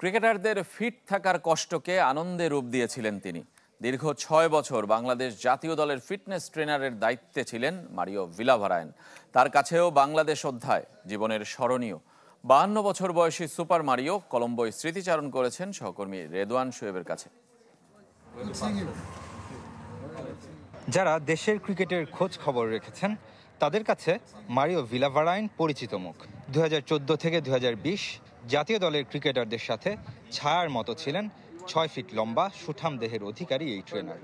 ক্রিকেটারদের ফিট থাকার কষ্টকে আনন্দে রূপ দিয়েছিলেন তিনি। দীর্ঘ ৬ বছর বাংলাদেশ জাতীয় দলের ফিটনেস ট্রেনারের দায়িত্বে ছিলেন মারিও ভিলাভারায়ন। তার কাছেও বাংলাদেশ অধ্যায়, জীবনের স্মরণীয়। ৫২ বছর বয়সী সুপার মারিও কলম্বোয় স্মৃতিচারণ করেছেন সহকর্মী রেদওয়ান শোয়েবের কাছে। যারা দেশের ক্রিকেটের খোঁজ খবর রেখেছেন তাদের কাছে মারিও ভিলাভারায়ন পরিচিত মুখ। ২০১৪ থেকে ২০২০ জাতীয় দলের ক্রিকেটারদের সাথে ছায়ার মতো ছিলেন ৬ ফিট লম্বা সুঠাম দেহের অধিকারী এই ট্রেনার।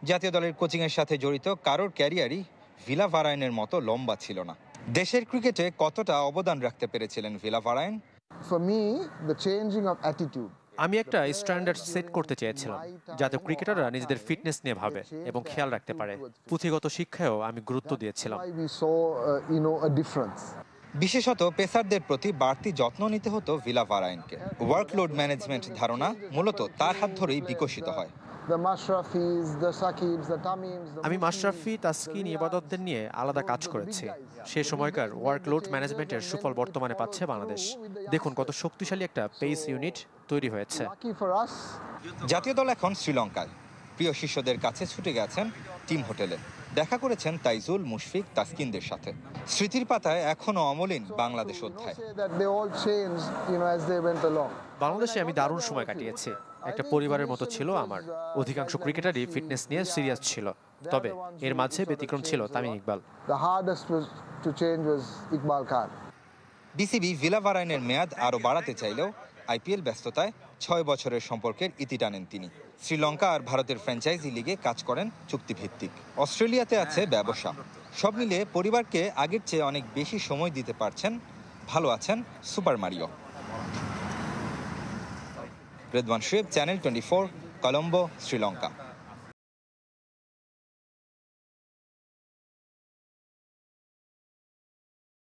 জাতীয় দলের কোচিংয়ের সাথে জড়িত কারোর ক্যারিয়ারই ভিলাভারায়নের মতো লম্বা ছিল না। দেশের ক্রিকেটে কতটা অবদান রাখতে পেরেছিলেন ভিলাভারায়ন? আমি একটা স্ট্যান্ডার্ড সেট করতে চেয়েছিলাম যাতে ক্রিকেটাররা নিজেদের ফিটনেস নিয়ে ভাবে এবং খেয়াল রাখতে পারে। পুঁথিগত শিক্ষায়ও আমি গুরুত্ব দিয়েছিলাম। বিশেষত পেসারদের প্রতি বাড়তি যত্ন নিতে হতো ভিলাভারায়নকে। ওয়ার্কলোড ম্যানেজমেন্ট ধারণা মূলত তার হাত ধরেই বিকশিত হয়। আমি মাশরাফি, তাসকিন, ইবাদতদের নিয়ে আলাদা কাজ করেছি। সে সময়কার ওয়ার্কলোড ম্যানেজমেন্টের সুফল বর্তমানে পাচ্ছে বাংলাদেশ। দেখুন কত শক্তিশালী একটা পেস ইউনিট তৈরি হয়েছে। জাতীয় দল এখন শ্রীলঙ্কায়। প্রিয় শিষ্যদের কাছে ছুটে গেছেন টিম হোটেলে। দেখা করেছেন তাইজুল, মুশফিক, তাসকিনদের সাথে। স্মৃতির পাতায় এখনো অমলিন বাংলাদেশ অধ্যায়। বাংলাদেশে আমি দারুণ সময় কাটিয়েছি। একটা পরিবারের মতো ছিল আমার। অধিকাংশ ক্রিকেটারই ফিটনেস নিয়ে সিরিয়াস ছিল, তবে এর মাঝে ব্যতিক্রম ছিল তামিম ইকবাল। বিসিবি ভিলাভারায়নের মেয়াদ আরও বাড়াতে চাইলেও আইপিএল ব্যস্ততায় ৬ বছরের সম্পর্কের ইতি টানেন তিনি। শ্রীলঙ্কা আর ভারতের ফ্র্যাঞ্চাইজি লিগে কাজ করেন চুক্তিভিত্তিক। অস্ট্রেলিয়াতে আছে ব্যবসা। সব মিলিয়ে পরিবারকে আগের চেয়ে অনেক বেশি সময় দিতে পারছেন। ভালো আছেন super Mario. Redwan Shoaib, channel 24, Colombo, Sri Lanka.